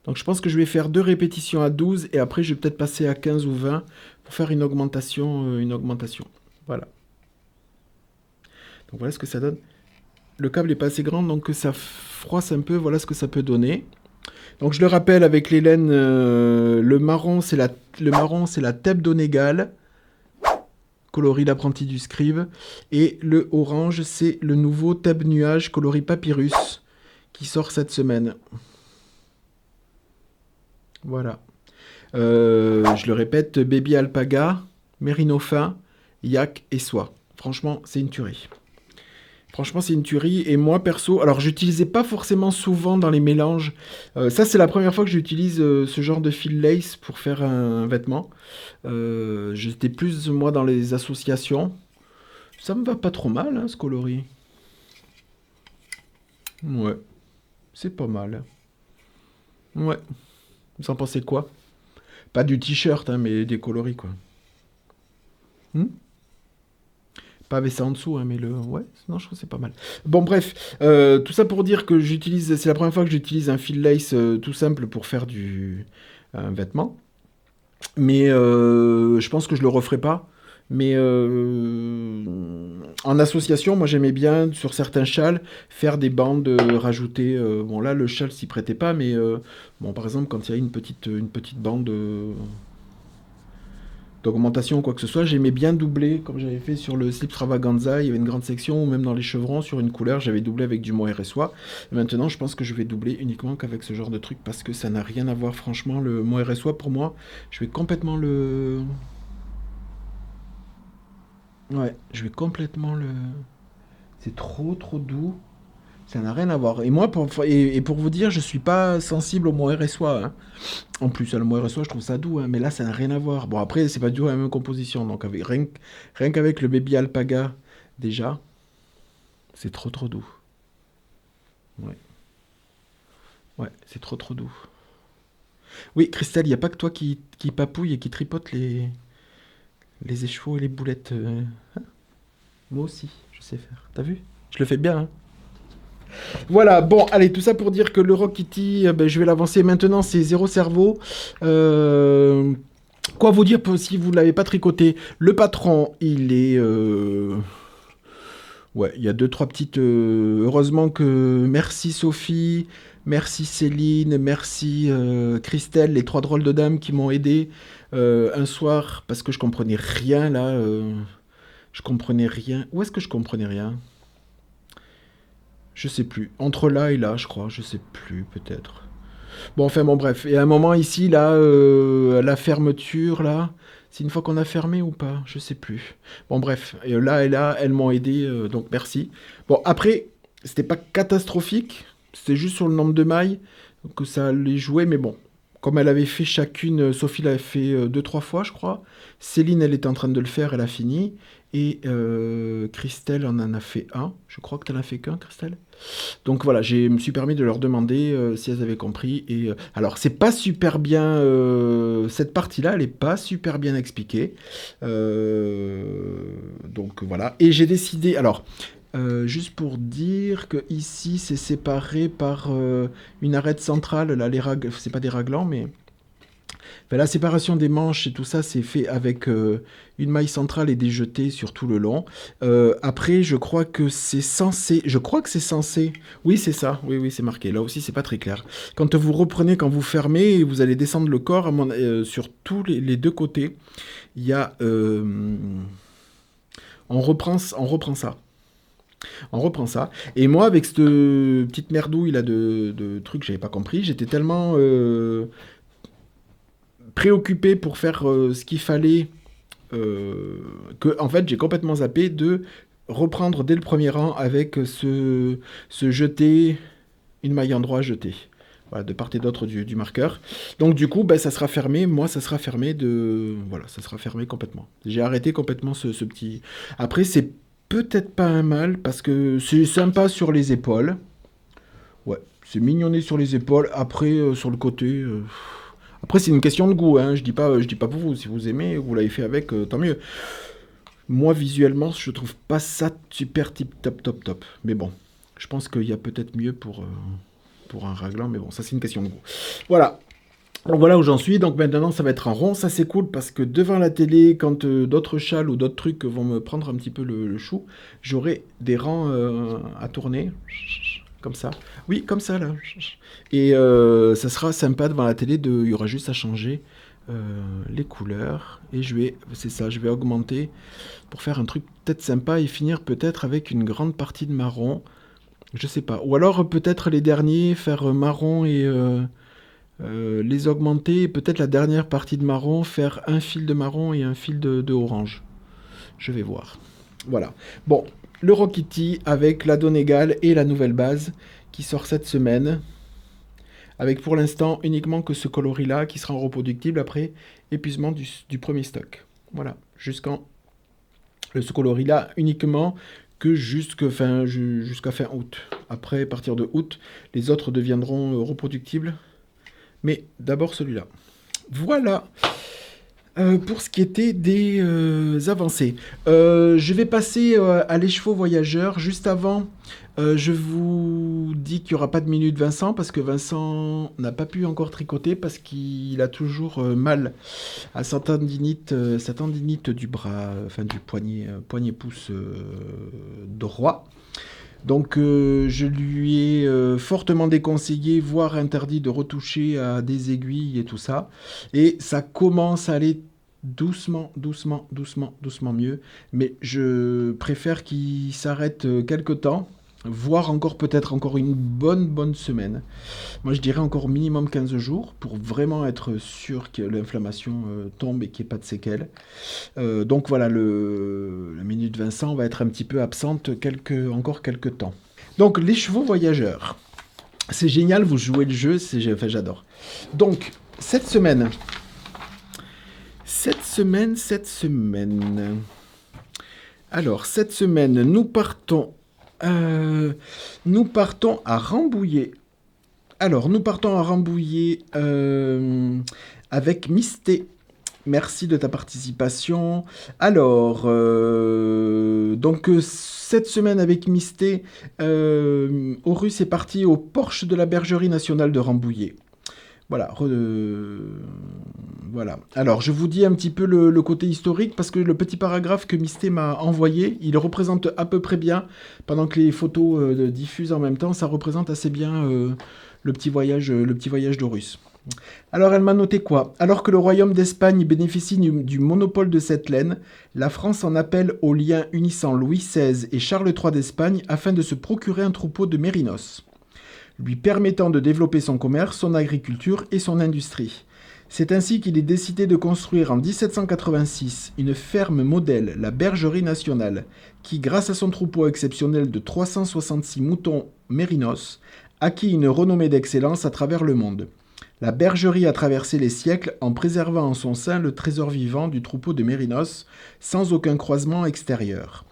Donc je pense que je vais faire 2 répétitions à 12 et après je vais peut-être passer à 15 ou 20 pour faire une augmentation. Voilà. Donc voilà ce que ça donne. Le câble n'est pas assez grand donc ça froisse un peu. Voilà ce que ça peut donner. Donc je le rappelle avec les laines, le marron c'est la Teb d'Onégal, coloris l'apprenti du scribe. Et le orange c'est le nouveau Teb Nuage coloris Papyrus qui sort cette semaine. Voilà. Je le répète, Baby Alpaga, Mérino fin, Yak et Soie. Franchement, c'est une tuerie. Franchement, c'est une tuerie. Et moi, perso, alors j'utilisais pas forcément souvent dans les mélanges. Ça, c'est la première fois que j'utilise ce genre de fil lace pour faire un vêtement. J'étais plus, moi, dans les associations. Ça me va pas trop mal, hein, ce coloris. Ouais, c'est pas mal. Ouais. Vous en pensez quoi? Pas du t-shirt, hein, mais des coloris, quoi. Hmm. Pas avec ça en dessous, hein, mais le... Ouais, non, je trouve que c'est pas mal. Bon, bref, tout ça pour dire que j'utilise... C'est la première fois que j'utilise un fil lace tout simple pour faire un vêtement. Mais je pense que je le referai pas. Mais en association, moi j'aimais bien, sur certains châles, faire des bandes, rajouter... bon, là, le châle s'y prêtait pas, mais... bon, par exemple, quand il y a une petite bande... d'augmentation ou quoi que ce soit, j'aimais bien doubler, comme j'avais fait sur le slip Stravaganza, il y avait une grande section, ou même dans les chevrons, sur une couleur, j'avais doublé avec du mohair et soie. Et maintenant, je pense que je vais doubler uniquement qu'avec ce genre de truc, parce que ça n'a rien à voir, franchement, le mohair et soie, pour moi, je vais complètement le... Ouais, je vais complètement le... C'est trop, trop doux. Ça n'a rien à voir. Et moi, et pour vous dire, je suis pas sensible au mohair et soie, hein. En plus, le mohair et soie, je trouve ça doux, hein, mais là, ça n'a rien à voir. Bon, après, c'est pas du tout la même composition. Donc, rien qu'avec le Baby Alpaga, déjà, c'est trop, trop doux. Ouais, ouais, c'est trop, trop doux. Oui, Christelle, il n'y a pas que toi qui papouille et qui tripote les échevaux et les boulettes. Moi aussi, je sais faire. T'as vu? Je le fais bien, hein. Voilà, bon, allez, tout ça pour dire que le Rock Kitty, ben, je vais l'avancer maintenant, c'est zéro cerveau. Euh, Quoi vous dire si vous ne l'avez pas tricoté? Le patron, il est... Ouais, il y a deux, trois petites... heureusement que... Merci Sophie, merci Céline, merci Christelle, les trois drôles de dames qui m'ont aidé un soir, parce que je comprenais rien, là. Je comprenais rien. Où est-ce que je comprenais rien? Je sais plus. Entre là et là, je crois. Je sais plus, peut-être. Bon, enfin, bon, bref. Et à un moment ici, là, la fermeture, là, c'est une fois qu'on a fermé ou pas? Je sais plus. Bon, bref. Et là, elles m'ont aidé, donc merci. Bon, après, c'était pas catastrophique. C'était juste sur le nombre de mailles que ça allait jouer, mais bon. Comme elle avait fait chacune, Sophie l'avait fait deux, trois fois, je crois. Céline, elle était en train de le faire, elle a fini. Et Christelle en a fait un. Je crois que tu n'en as fait qu'un, Christelle. Donc voilà, je me suis permis de leur demander si elles avaient compris. Et alors, c'est pas super bien. Cette partie-là, elle est pas super bien expliquée. Donc voilà. Et j'ai décidé. Alors, juste pour dire que ici, c'est séparé par une arête centrale. Là, c'est pas des raglans, mais Enfin, la séparation des manches et tout ça, c'est fait avec une maille centrale et des jetés sur tout le long. Après, je crois que c'est censé... Je crois que c'est censé... Oui, c'est ça. Oui, oui, c'est marqué. Là aussi, c'est pas très clair. Quand vous reprenez, quand vous fermez, vous allez descendre le corps sur tous les deux côtés. Il y a... on reprend ça. On reprend ça. Et moi, avec cette petite merdouille là de trucs que j'avais pas compris, j'étais tellement préoccupé pour faire ce qu'il fallait que, en fait, j'ai complètement zappé de reprendre dès le premier rang avec ce jeté, une maille en droit jetée. Voilà, de part et d'autre du marqueur. Donc du coup, ben, ça sera fermé. Moi, ça sera fermé de... Voilà, ça sera fermé complètement. J'ai arrêté complètement ce petit... Après, c'est peut-être pas un mal, parce que c'est sympa sur les épaules. Ouais, c'est mignonné sur les épaules. Après, sur le côté... Après, c'est une question de goût, hein. Je dis pas pour vous. Si vous aimez, vous l'avez fait avec, tant mieux. Moi, visuellement, je trouve pas ça super tip top top top. Mais bon, je pense qu'il y a peut-être mieux pour un raglan. Mais bon, ça, c'est une question de goût. Voilà. Donc voilà où j'en suis. Donc maintenant, ça va être en rond. Ça, c'est cool parce que devant la télé, quand d'autres châles ou d'autres trucs vont me prendre un petit peu le chou, j'aurai des rangs à tourner. Comme ça. Oui, comme ça, là. Et ça sera sympa devant la télé. Il y aura juste à changer les couleurs. Et c'est ça, je vais augmenter pour faire un truc peut-être sympa et finir peut-être avec une grande partie de marron. Je sais pas. Ou alors peut-être les derniers, faire marron et les augmenter. Et peut-être la dernière partie de marron, faire un fil de marron et un fil de orange. Je vais voir. Voilà. Bon, le Rokiti avec la Donegal et la nouvelle base qui sort cette semaine. Avec pour l'instant uniquement que ce coloris-là qui sera reproductible après épuisement du premier stock. Voilà. Ce coloris-là uniquement que jusqu'à fin août. Après, à partir de août, les autres deviendront reproductibles. Mais d'abord celui-là. Voilà. Pour ce qui était des avancées. Je vais passer à l'écheveau voyageur. Juste avant, je vous dis qu'il n'y aura pas de minute Vincent, parce que Vincent n'a pas pu encore tricoter, parce qu'il a toujours mal à sa tendinite du bras, enfin du poignet-pouce droit. Donc je lui ai fortement déconseillé, voire interdit de retoucher à des aiguilles et tout ça. Et ça commence à aller doucement, doucement, doucement, doucement mieux. Mais je préfère qu'il s'arrête quelque temps, voire encore peut-être encore une bonne semaine. Moi je dirais encore minimum 15 jours pour vraiment être sûr que l'inflammation tombe et qu'il n'y ait pas de séquelles. Donc voilà, la minute Vincent va être un petit peu absente encore quelques temps. Donc les chevaux voyageurs. C'est génial, vous jouez le jeu, enfin, j'adore. Donc, cette semaine. Alors, cette semaine, nous partons à Rambouillet. Alors, nous partons à Rambouillet avec Misté. Merci de ta participation. Alors, donc cette semaine avec Misté, Horus est parti au porche de la Bergerie nationale de Rambouillet. Voilà. Voilà. Alors, je vous dis un petit peu le côté historique, parce que le petit paragraphe que Misté m'a envoyé, il représente à peu près bien, pendant que les photos diffusent en même temps, ça représente assez bien le petit voyage d'Horus. Alors elle m'a noté quoi? Alors que le royaume d'Espagne bénéficie du monopole de cette laine, la France en appelle au lien unissant Louis XVI et Charles III d'Espagne afin de se procurer un troupeau de mérinos, lui permettant de développer son commerce, son agriculture et son industrie. C'est ainsi qu'il est décidé de construire en 1786 une ferme modèle, la Bergerie nationale, qui, grâce à son troupeau exceptionnel de 366 moutons mérinos, acquit une renommée d'excellence à travers le monde. La bergerie a traversé les siècles en préservant en son sein le trésor vivant du troupeau de mérinos, sans aucun croisement extérieur.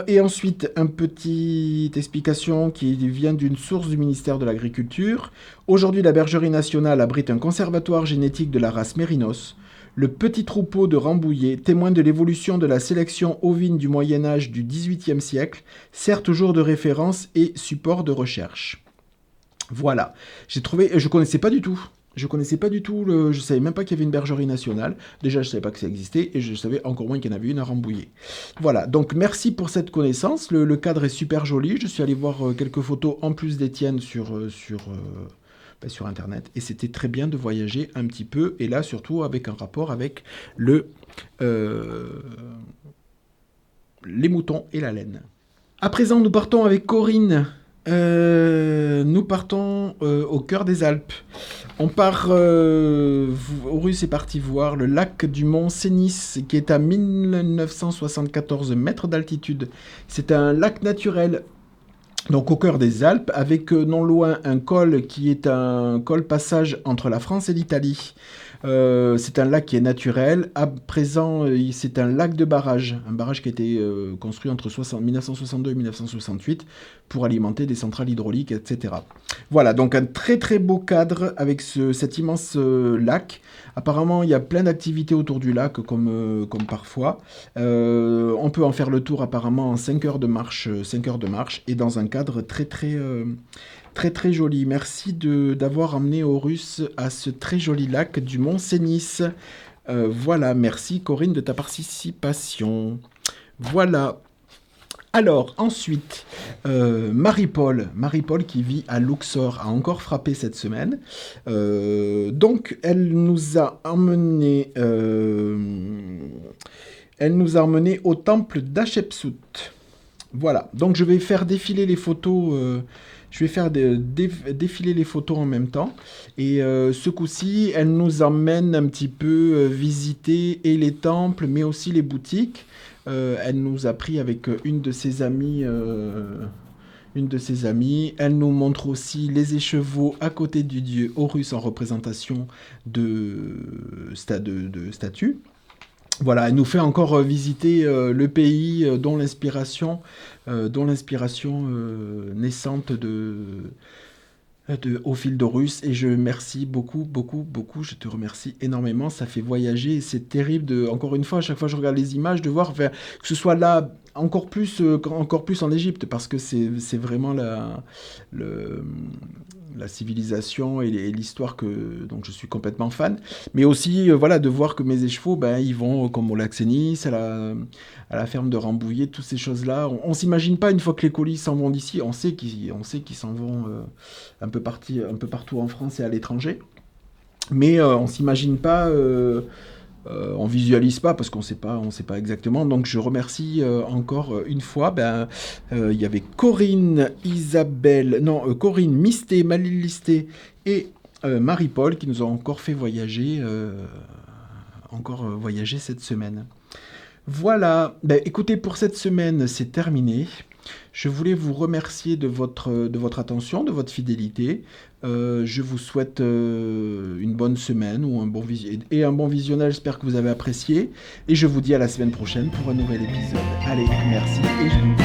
Et ensuite, une petite explication qui vient d'une source du ministère de l'Agriculture. Aujourd'hui, la Bergerie nationale abrite un conservatoire génétique de la race mérinos. Le petit troupeau de Rambouillet, témoin de l'évolution de la sélection ovine du Moyen-Âge du XVIIIe siècle, sert toujours de référence et support de recherche. Voilà, je connaissais pas du tout. Je connaissais pas du tout, je savais même pas qu'il y avait une bergerie nationale. Déjà, je savais pas que ça existait et je savais encore moins qu'il y en avait une à Rambouillet. Voilà, donc merci pour cette connaissance. Le cadre est super joli. Je suis allé voir quelques photos en plus des tiennes sur Internet et c'était très bien de voyager un petit peu et là surtout avec un rapport avec le, euh, les moutons et la laine. À présent, nous partons avec Corinne. Nous partons au cœur des Alpes. On part, Horus est parti voir le lac du Mont Cenis, qui est à 1974 mètres d'altitude. C'est un lac naturel, donc au cœur des Alpes, avec non loin un col qui est un col passage entre la France et l'Italie. C'est un lac qui est naturel. À présent, c'est un lac de barrage. Un barrage qui a été construit entre 1962 et 1968 pour alimenter des centrales hydrauliques, etc. Voilà, donc un très très beau cadre avec cet immense lac. Apparemment, il y a plein d'activités autour du lac, comme parfois. On peut en faire le tour apparemment en 5 heures de marche, 5 heures de marche, et dans un cadre très très très très joli. Merci d'avoir amené Horus à ce très joli lac du Mont Cenis. Voilà, merci Corinne de ta participation. Voilà. Alors, ensuite, Marie-Paul qui vit à Luxor, a encore frappé cette semaine. Donc, elle nous a emmené au temple d'Hatchepsout. Voilà, donc je vais faire défiler les photos. Je vais faire défiler les photos en même temps. Et ce coup-ci, elle nous emmène un petit peu visiter et les temples, mais aussi les boutiques. Elle nous a pris avec une de ses amies. Une de ses amies. Elle nous montre aussi les écheveaux à côté du dieu Horus en représentation de statues. Voilà, elle nous fait encore visiter le pays dont l'inspiration naissante au fil d'Horus. Et je merci beaucoup, beaucoup, beaucoup. Je te remercie énormément. Ça fait voyager. Et c'est terrible encore une fois, à chaque fois que je regarde les images, de voir enfin, que ce soit là encore plus en Égypte, parce que c'est vraiment le, la civilisation et l'histoire dont je suis complètement fan. Mais aussi, voilà, de voir que mes écheveaux, ben, ils vont comme au lac Sénis, à la ferme de Rambouillet, toutes ces choses-là. On s'imagine pas, une fois que les colis s'en vont d'ici, on sait qu'ils s'en vont un peu partout en France et à l'étranger. Mais on s'imagine pas, on visualise pas parce on sait pas exactement. Donc je remercie encore une fois. Il y avait Corinne, Misté, Malilisté et Marie-Paul qui nous ont encore fait voyager cette semaine. Voilà, ben, écoutez, pour cette semaine, c'est terminé. Je voulais vous remercier de votre attention, de votre fidélité. Je vous souhaite une bonne semaine et un bon visionnage. J'espère que vous avez apprécié. Et je vous dis à la semaine prochaine pour un nouvel épisode. Allez, merci et je vous dis